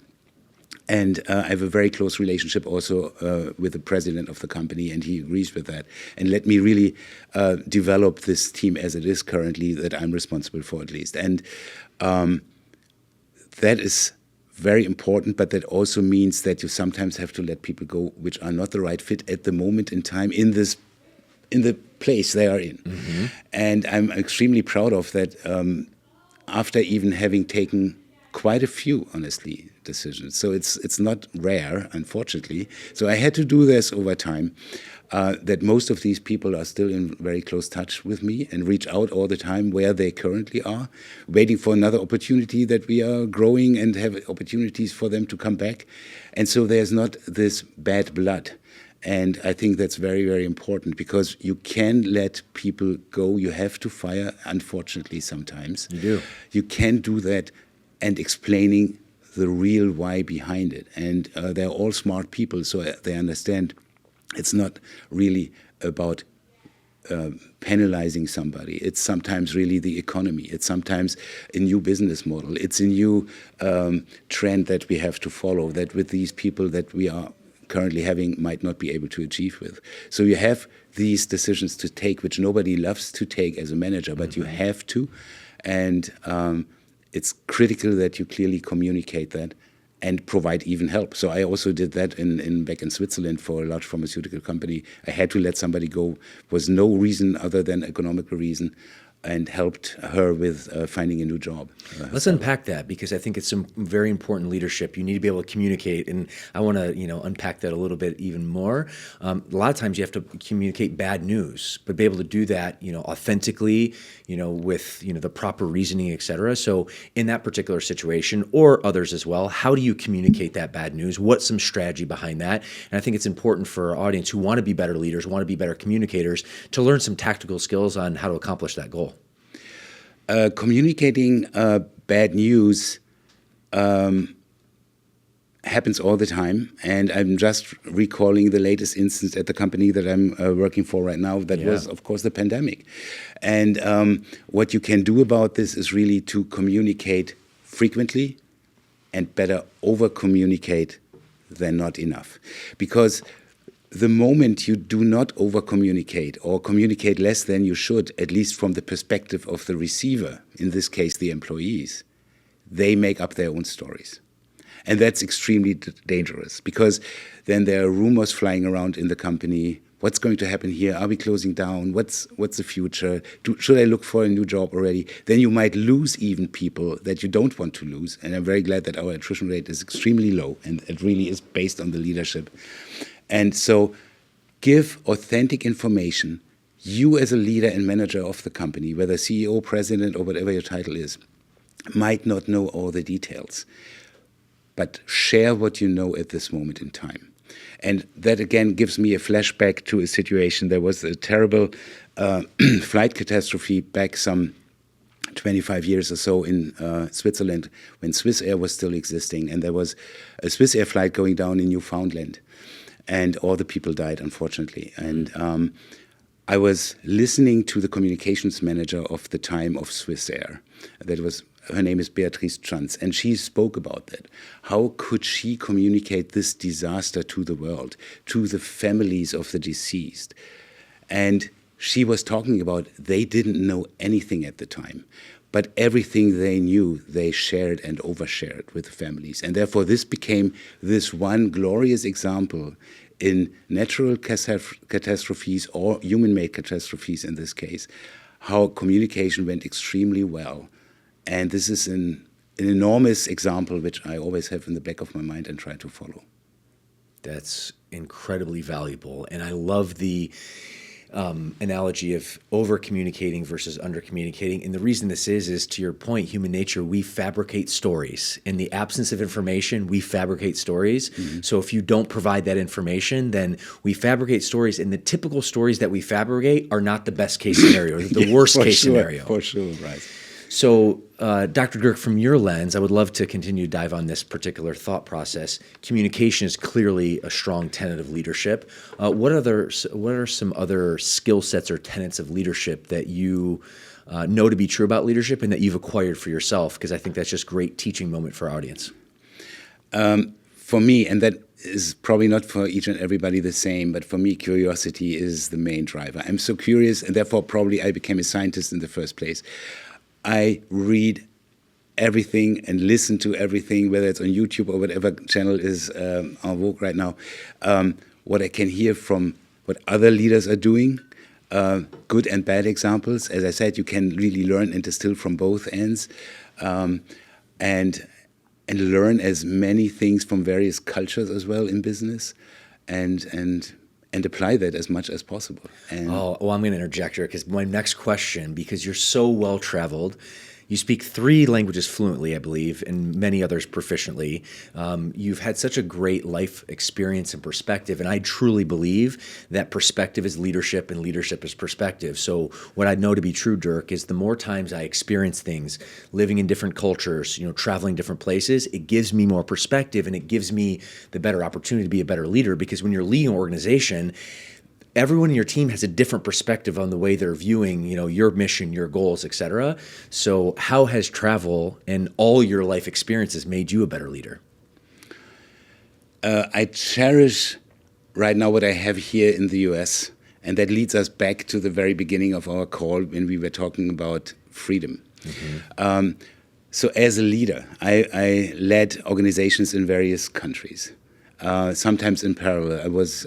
[SPEAKER 1] And I have a very close relationship also with the president of the company, and he agrees with that. And let me really develop this team as it is currently, that I'm responsible for at least. And that is very important, but that also means that you sometimes have to let people go which are not the right fit at the moment in time in the place they are in. Mm-hmm. And I'm extremely proud of that. After even having taken quite a few, honestly, decisions. So it's not rare, unfortunately. So I had to do this over time. That most of these people are still in very close touch with me and reach out all the time where they currently are, waiting for another opportunity that we are growing and have opportunities for them to come back. And so there's not this bad blood. And I think that's very, very important because you can let people go. You have to fire, unfortunately, sometimes.
[SPEAKER 3] You do.
[SPEAKER 1] You can do that and explaining the real why behind it. And they're all smart people, so they understand it's not really about penalizing somebody. It's sometimes really the economy. It's sometimes a new business model. It's a new trend that we have to follow, that with these people that we are currently having might not be able to achieve with. So you have these decisions to take, which nobody loves to take as a manager, but you have to. And it's critical that you clearly communicate that and provide even help. So I also did that back in Switzerland for a large pharmaceutical company. I had to let somebody go. Was no reason other than economical reason, and helped her with finding a new job.
[SPEAKER 3] Let's unpack that because I think it's some very important leadership. You need to be able to communicate, and I want to unpack that a little bit even more. A lot of times you have to communicate bad news, but be able to do that authentically, with the proper reasoning, et cetera. So in that particular situation, or others as well, how do you communicate that bad news? What's some strategy behind that? And I think it's important for our audience who want to be better leaders, want to be better communicators, to learn some tactical skills on how to accomplish that goal.
[SPEAKER 1] Communicating bad news happens all the time, and I'm just recalling the latest instance at the company that I'm working for right now. That was, of course, the pandemic. And what you can do about this is really to communicate frequently and better over-communicate than not enough. Because the moment you do not over-communicate or communicate less than you should, at least from the perspective of the receiver, in this case the employees, they make up their own stories. And that's extremely dangerous because then there are rumors flying around in the company. What's going to happen here? Are we closing down? What's the future? Should I look for a new job already? Then you might lose even people that you don't want to lose. And I'm very glad that our attrition rate is extremely low, and it really is based on the leadership. And so give authentic information. You as a leader and manager of the company, whether CEO, president, or whatever your title is, might not know all the details. But share what you know at this moment in time. And that, again, gives me a flashback to a situation. There was a terrible flight catastrophe back some 25 years or so in Switzerland when Swiss Air was still existing. And there was a Swiss Air flight going down in Newfoundland. And all the people died, unfortunately. And I was listening to the communications manager of the time of Swiss Air. Her name is Beatrice Chanz, and she spoke about that. How could she communicate this disaster to the world, to the families of the deceased? And she was talking about they didn't know anything at the time, but everything they knew, they shared and overshared with the families. And therefore, this became this one glorious example in natural catastrophes or human-made catastrophes in this case, how communication went extremely well. And this is an enormous example which I always have in the back of my mind and try to follow.
[SPEAKER 3] That's incredibly valuable. And I love the analogy of over-communicating versus under-communicating. And the reason this is to your point, human nature, we fabricate stories. In the absence of information, we fabricate stories. Mm-hmm. So if you don't provide that information, then we fabricate stories. And the typical stories that we fabricate are not the best case scenario, the worst case scenario.
[SPEAKER 1] For sure, right.
[SPEAKER 3] So, Dr. Dirk, from your lens, I would love to continue to dive on this particular thought process. Communication is clearly a strong tenet of leadership. What are some other skill sets or tenets of leadership that you know to be true about leadership and that you've acquired for yourself? Because I think that's just a great teaching moment for our audience.
[SPEAKER 1] For me, and that is probably not for each and everybody the same, but for me, curiosity is the main driver. I'm so curious, and therefore probably I became a scientist in the first place. I read everything and listen to everything, whether it's on YouTube or whatever channel is en vogue right now. What I can hear from what other leaders are doing, good and bad examples. As I said, you can really learn and distill from both ends. And learn as many things from various cultures as well in business, and apply that as much as possible. And
[SPEAKER 3] I'm going to interject here because my next question, because you're so well traveled, you speak 3 languages fluently, I believe, and many others proficiently. You've had such a great life experience and perspective, and I truly believe that perspective is leadership and leadership is perspective. So what I know to be true, Dirk, is the more times I experience things, living in different cultures, traveling different places, it gives me more perspective and it gives me the better opportunity to be a better leader, because when you're leading an organization, everyone in your team has a different perspective on the way they're viewing, your mission, your goals, et cetera. So how has travel and all your life experiences made you a better leader?
[SPEAKER 1] I cherish right now what I have here in the US, and that leads us back to the very beginning of our call when we were talking about freedom. Mm-hmm. So as a leader, I led organizations in various countries, sometimes in parallel. I was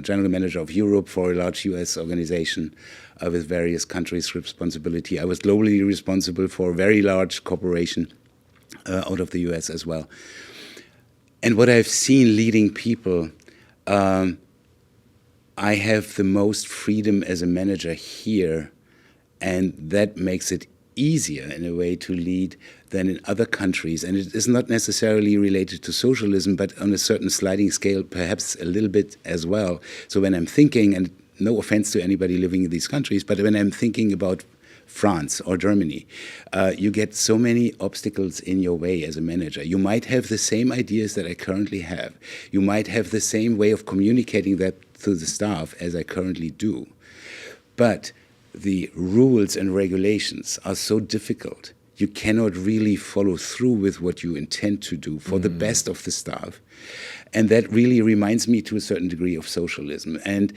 [SPEAKER 1] general manager of Europe for a large US organization with various countries' responsibility. I was globally responsible for a very large corporation out of the US as well. And what I've seen leading people, I have the most freedom as a manager here, and that makes it easier in a way to lead than in other countries. And it is not necessarily related to socialism, but on a certain sliding scale, perhaps a little bit as well. So when I'm thinking, and no offense to anybody living in these countries, but when I'm thinking about France or Germany, you get so many obstacles in your way as a manager. You might have the same ideas that I currently have. You might have the same way of communicating that to the staff as I currently do. But the rules and regulations are so difficult. You cannot really follow through with what you intend to do for the best of the staff. And that really reminds me to a certain degree of socialism. And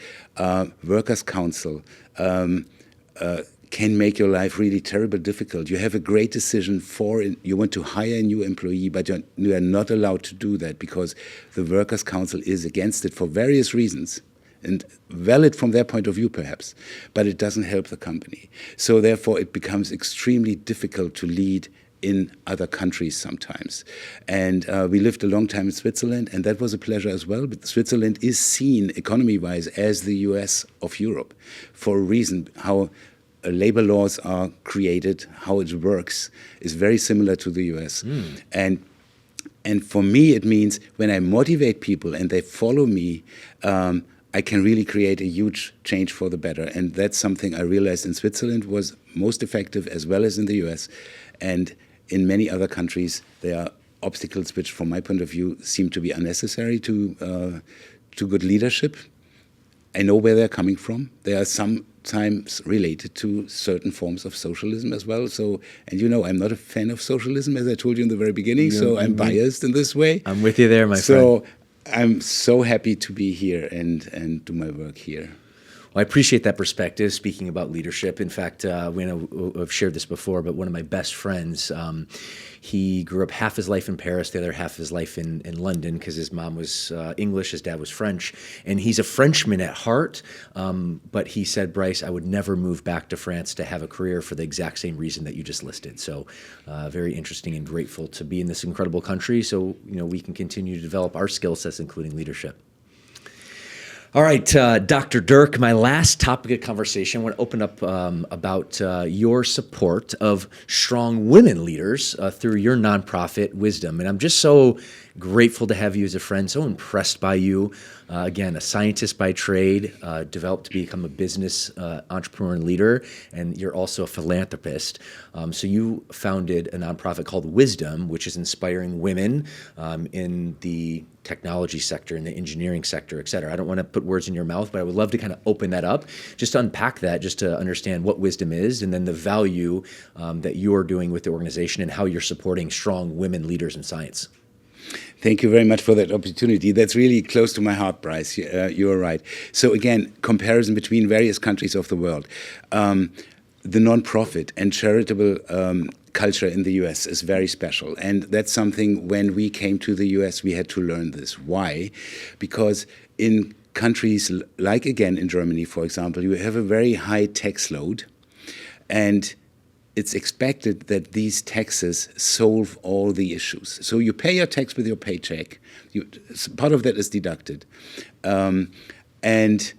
[SPEAKER 1] workers' council can make your life really terribly difficult. You have a great decision you want to hire a new employee, but you are not allowed to do that because the workers' council is against it for various reasons. And valid from their point of view, perhaps, but it doesn't help the company. So therefore, it becomes extremely difficult to lead in other countries sometimes. And we lived a long time in Switzerland, and that was a pleasure as well. But Switzerland is seen, economy-wise, as the US of Europe for a reason. How labor laws are created, how it works, is very similar to the US. And for me, it means when I motivate people and they follow me, I can really create a huge change for the better. And that's something I realized in Switzerland was most effective, as well as in the US. And in many other countries, there are obstacles which, from my point of view, seem to be unnecessary to good leadership. I know where they're coming from. They are sometimes related to certain forms of socialism as well. So, and I'm not a fan of socialism, as I told you in the very beginning, so I'm biased in this way.
[SPEAKER 3] I'm with you there, my friend.
[SPEAKER 1] So I'm so happy to be here and do my work here.
[SPEAKER 3] Well, I appreciate that perspective, speaking about leadership. In fact, I've shared this before, but one of my best friends, he grew up half his life in Paris, the other half of his life in London, because his mom was English, his dad was French. And he's a Frenchman at heart, but he said, Bryce, I would never move back to France to have a career for the exact same reason that you just listed. So very interesting and grateful to be in this incredible country so we can continue to develop our skill sets, including leadership. All right, Dr. Dirk, my last topic of conversation, I want to open up about your support of strong women leaders through your nonprofit, Wisdom. And I'm just so grateful to have you as a friend, so impressed by you. Again, a scientist by trade, developed to become a business entrepreneur and leader, and you're also a philanthropist. So you founded a nonprofit called Wisdom, which is inspiring women in the technology sector, in the engineering sector, et cetera. I don't want to put words in your mouth, but I would love to kind of open that up, just to unpack that, just to understand what Wisdom is, and then the value that you're doing with the organization and how you're supporting strong women leaders in science.
[SPEAKER 1] Thank you very much for that opportunity. That's really close to my heart, Bryce. You're right. So again, comparison between various countries of the world. The nonprofit and charitable culture in the US is very special. And that's something when we came to the US, we had to learn this. Why? Because in countries like, again, in Germany, for example, you have a very high tax load. And it's expected that these taxes solve all the issues. So you pay your tax with your paycheck. Part of that is deducted. And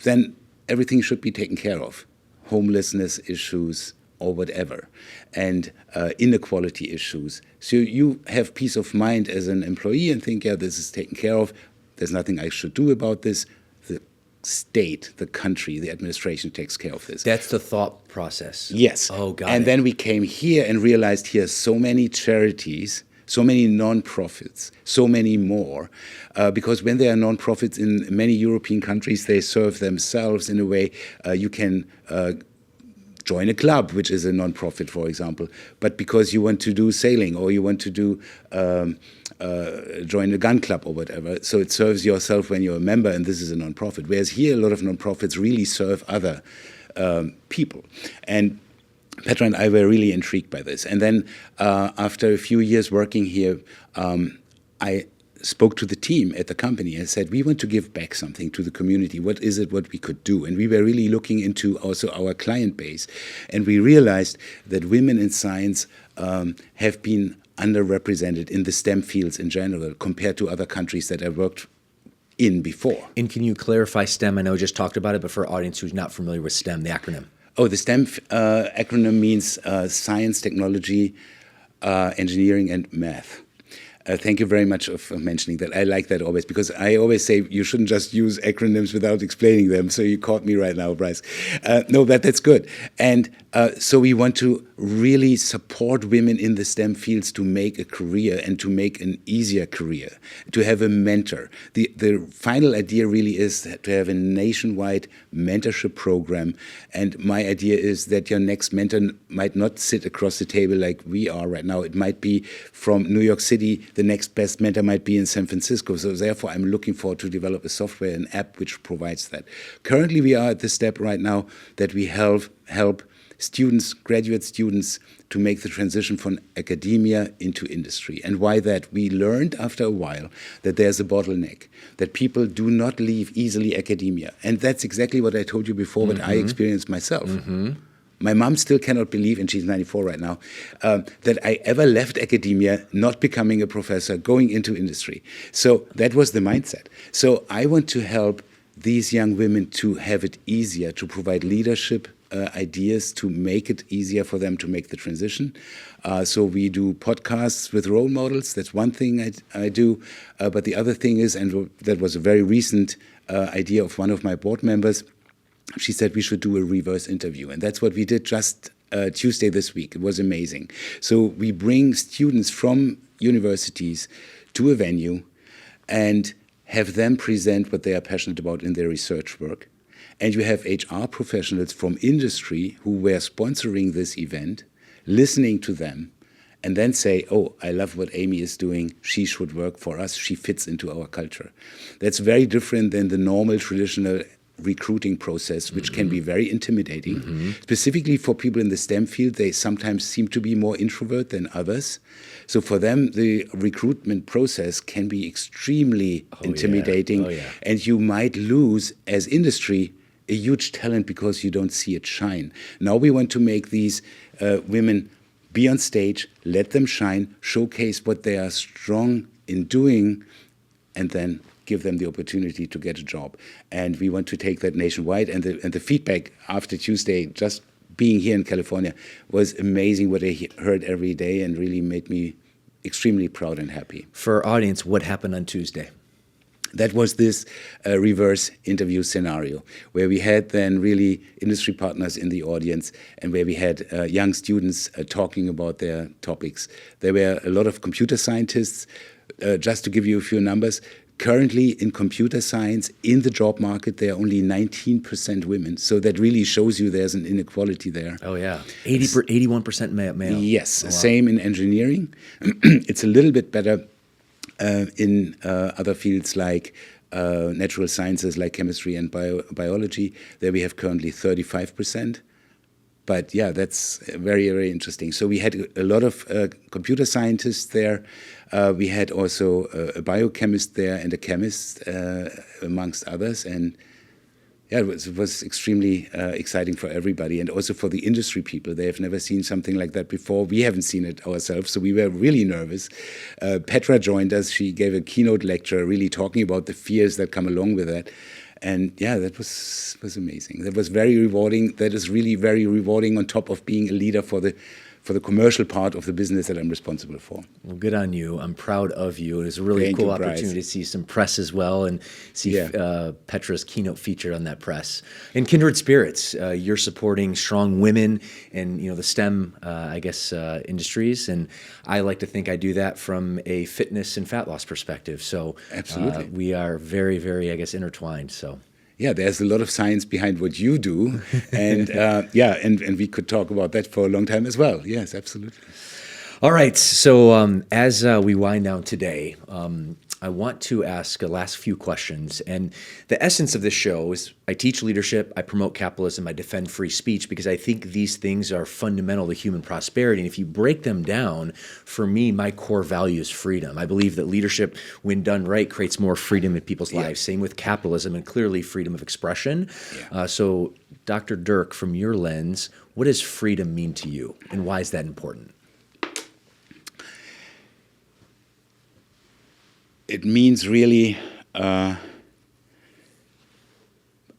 [SPEAKER 1] then everything should be taken care of. Homelessness issues or whatever. And inequality issues. So you have peace of mind as an employee and think, yeah, this is taken care of. There's nothing I should do about this. The state, the country, the administration takes care of this.
[SPEAKER 3] That's the thought process.
[SPEAKER 1] Yes.
[SPEAKER 3] Oh, got it.
[SPEAKER 1] And then we came here and realized here so many charities, so many non-profits, so many more, because when there are non-profits in many European countries, they serve themselves in a way you can join a club, which is a non-profit, for example, but because you want to do sailing or you want to do join a gun club or whatever, so it serves yourself when you're a member, and this is a non-profit. Whereas here, a lot of non-profits really serve other people. And Petra and I were really intrigued by this. And then after a few years working here, I spoke to the team at the company and said, we want to give back something to the community. What is it what we could do? And we were really looking into also our client base. And we realized that women in science have been underrepresented in the STEM fields in general compared to other countries that I worked in before.
[SPEAKER 3] And can you clarify STEM? I know we just talked about it, but for our audience who's not familiar with STEM, the acronym.
[SPEAKER 1] Oh, the STEM acronym means science, technology, engineering, and math. Thank you very much for mentioning that. I like that always, because I always say you shouldn't just use acronyms without explaining them. So you caught me right now, Bryce. No, but that's good. And so we want to really support women in the STEM fields to make a career and to make an easier career, to have a mentor. The final idea really is to have a nationwide mentorship program. And my idea is that your next mentor might not sit across the table like we are right now. It might be from New York City. The next best mentor might be in San Francisco. So therefore, I'm looking forward to develop a software, an app which provides that. Currently, we are at the step right now that we help students, graduate students, to make the transition from academia into industry. And why that? We learned after a while that there's a bottleneck, that people do not leave easily academia. And that's exactly what I told you before, what I experienced myself. My mom still cannot believe, and she's 94 right now, that I ever left academia, not becoming a professor, going into industry. So that was the mindset. So I want to help these young women to have it easier, to provide leadership ideas, to make it easier for them to make the transition. So we do podcasts with role models. That's one thing I do. But the other thing is, and that was a very recent idea of one of my board members, she said we should do a reverse interview. And that's what we did just Tuesday this week. It was amazing. So we bring students from universities to a venue and have them present what they are passionate about in their research work. And you have HR professionals from industry who were sponsoring this event, listening to them, and then say, oh, I love what Amy is doing. She should work for us. She fits into our culture. That's very different than the normal, traditional recruiting process, which can be very intimidating. Specifically for people in the STEM field, they sometimes seem to be more introvert than others. So for them, the recruitment process can be extremely intimidating. And you might lose, as industry, a huge talent because you don't see it shine. Now we want to make these women be on stage, let them shine, showcase what they are strong in doing, and then give them the opportunity to get a job. And we want to take that nationwide. And the feedback after Tuesday, just being here in California, was amazing what I heard every day and really made me extremely proud and happy.
[SPEAKER 3] For our audience, what happened on Tuesday?
[SPEAKER 1] That was this reverse interview scenario where we had then really industry partners in the audience and where we had young students talking about their topics. There were a lot of computer scientists. Just to give you a few numbers, currently in computer science, in the job market, there are only 19% women. So that really shows you there's an inequality there.
[SPEAKER 3] Oh, yeah. 81% male.
[SPEAKER 1] Yes,
[SPEAKER 3] oh, wow.
[SPEAKER 1] Same in engineering. It's a little bit better in other fields like natural sciences, like chemistry and biology. There we have currently 35%. But yeah, that's very, very interesting. So we had a lot of computer scientists there. We had also a biochemist there and a chemist, amongst others. And yeah, it was extremely exciting for everybody, and also for the industry people. They have never seen something like that before. We haven't seen it ourselves, so we were really nervous. Petra joined us. She gave a keynote lecture, really talking about the fears that come along with that. And yeah, that was amazing. That was very rewarding. That is really very rewarding on top of being a leader for the commercial part of the business that I'm responsible for.
[SPEAKER 3] Well, good on you. I'm proud of you. It was a really cool opportunity to see some press as well and see Petra's keynote featured on that press. And Kindred Spirits, you're supporting strong women and the STEM, industries. And I like to think I do that from a fitness and fat loss perspective. So
[SPEAKER 1] absolutely,
[SPEAKER 3] we are very, very, intertwined. So.
[SPEAKER 1] Yeah, there's a lot of science behind what you do, and and we could talk about that for a long time as well. Yes, absolutely.
[SPEAKER 3] All right, so as we wind down today, I want to ask a last few questions. And the essence of this show is I teach leadership, I promote capitalism, I defend free speech, because I think these things are fundamental to human prosperity. And if you break them down, for me, my core value is freedom. I believe that leadership, when done right, creates more freedom in people's lives. Same with capitalism and clearly freedom of expression. So Dr. Dirk, from your lens, what does freedom mean to you and why is that important?
[SPEAKER 1] It means really, when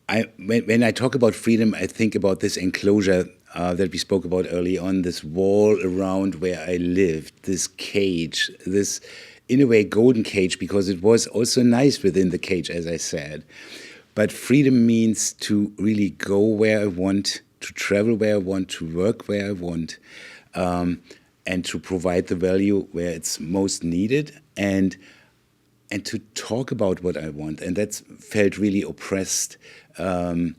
[SPEAKER 1] I talk about freedom, I think about this enclosure that we spoke about early on, this wall around where I lived, this cage, this, in a way, golden cage, because it was also nice within the cage, as I said. But freedom means to really go where I want, to travel where I want, to work where I want, and to provide the value where it's most needed, and to talk about what I want. And that felt really oppressed by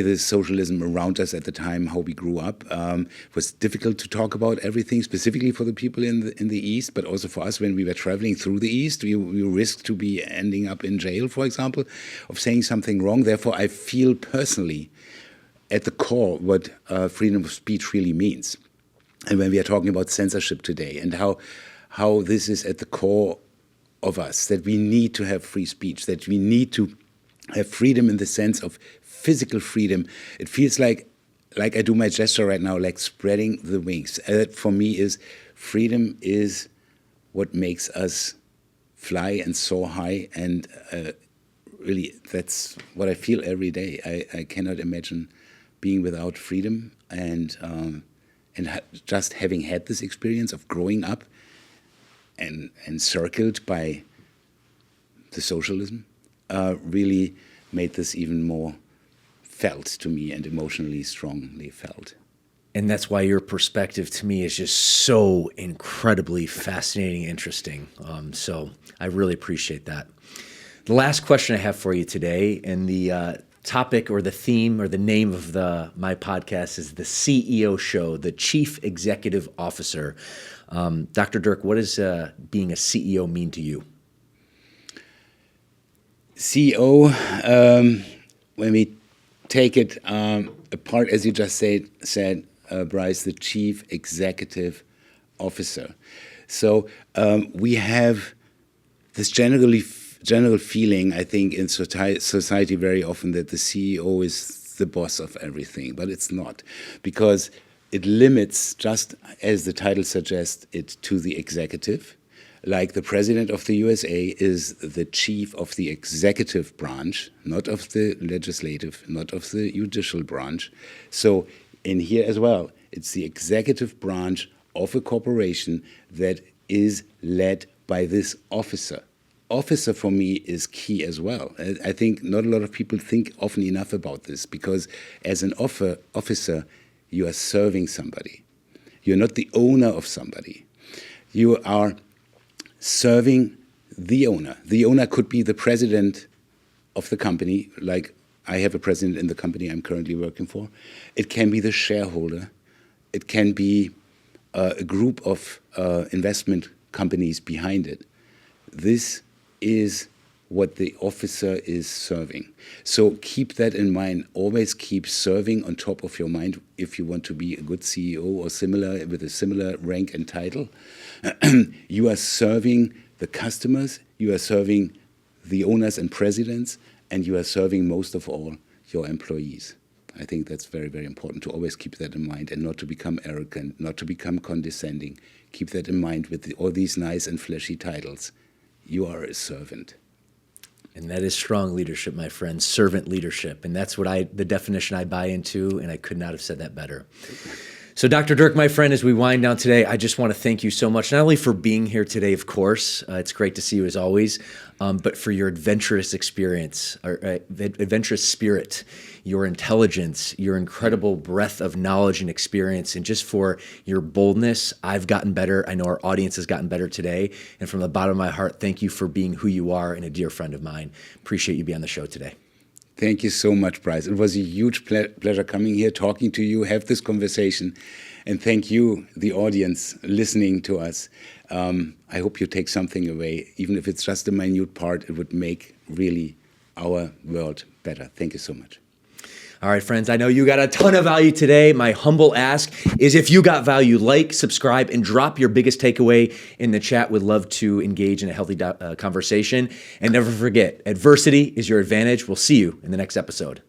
[SPEAKER 1] the socialism around us at the time, how we grew up. It was difficult to talk about everything, specifically for the people in the East, but also for us when we were traveling through the East. We risked to be ending up in jail, for example, of saying something wrong. Therefore, I feel personally at the core what freedom of speech really means. And when we are talking about censorship today and how this is at the core of us, that we need to have free speech, that we need to have freedom in the sense of physical freedom. It feels like I do my gesture right now, like spreading the wings. That for me is freedom is what makes us fly and soar high, and really that's what I feel every day. I cannot imagine being without freedom, and just having had this experience of growing up and encircled by the socialism really made this even more felt to me and emotionally strongly felt.
[SPEAKER 3] And that's why your perspective to me is just so incredibly fascinating, interesting. So I really appreciate that. The last question I have for you today, and the topic or the theme or the name of my podcast is the CEO Show, the Chief Executive Officer. Dr. Dirk, what does being a CEO mean to you? CEO, when we take it apart, as you just said, Bryce, the Chief Executive Officer. So we have this general feeling, I think, in society very often that the CEO is the boss of everything, but it's not, because it limits, just as the title suggests, it to the executive. Like the president of the USA is the chief of the executive branch, not of the legislative, not of the judicial branch. So in here as well, it's the executive branch of a corporation that is led by this officer. Officer for me is key as well. I think not a lot of people think often enough about this, because as an officer, you are serving somebody. You're not the owner of somebody. You are serving the owner. The owner could be the president of the company, like I have a president in the company I'm currently working for. It can be the shareholder. It can be a group of investment companies behind it. This is what the officer is serving. So keep that in mind. Always keep serving on top of your mind if you want to be a good CEO or similar, with a similar rank and title. You are serving the customers, you are serving the owners and presidents,
[SPEAKER 1] and you are serving most of all your employees. I think that's very, very important to always keep that in mind and not to become arrogant, not to become condescending. Keep that in mind with all these nice and fleshy titles. You are a servant.
[SPEAKER 3] And that is strong leadership, my friend, servant leadership. And that's the definition I buy into, and I could not have said that better. So Dr. Dirk, my friend, as we wind down today, I just want to thank you so much, not only for being here today, of course, it's great to see you as always, but for your adventurous experience, or adventurous spirit, your intelligence, your incredible breadth of knowledge and experience, and just for your boldness. I've gotten better. I know our audience has gotten better today. And from the bottom of my heart, thank you for being who you are and a dear friend of mine. Appreciate you being on the show today.
[SPEAKER 1] Thank you so much, Bryce. It was a huge pleasure coming here, talking to you, have this conversation. And thank you, the audience, listening to us. I hope you take something away. Even if it's just a minute part, it would make really our world better. Thank you so much.
[SPEAKER 3] All right, friends, I know you got a ton of value today. My humble ask is if you got value, like, subscribe, and drop your biggest takeaway in the chat. Would love to engage in a healthy conversation. And never forget, adversity is your advantage. We'll see you in the next episode.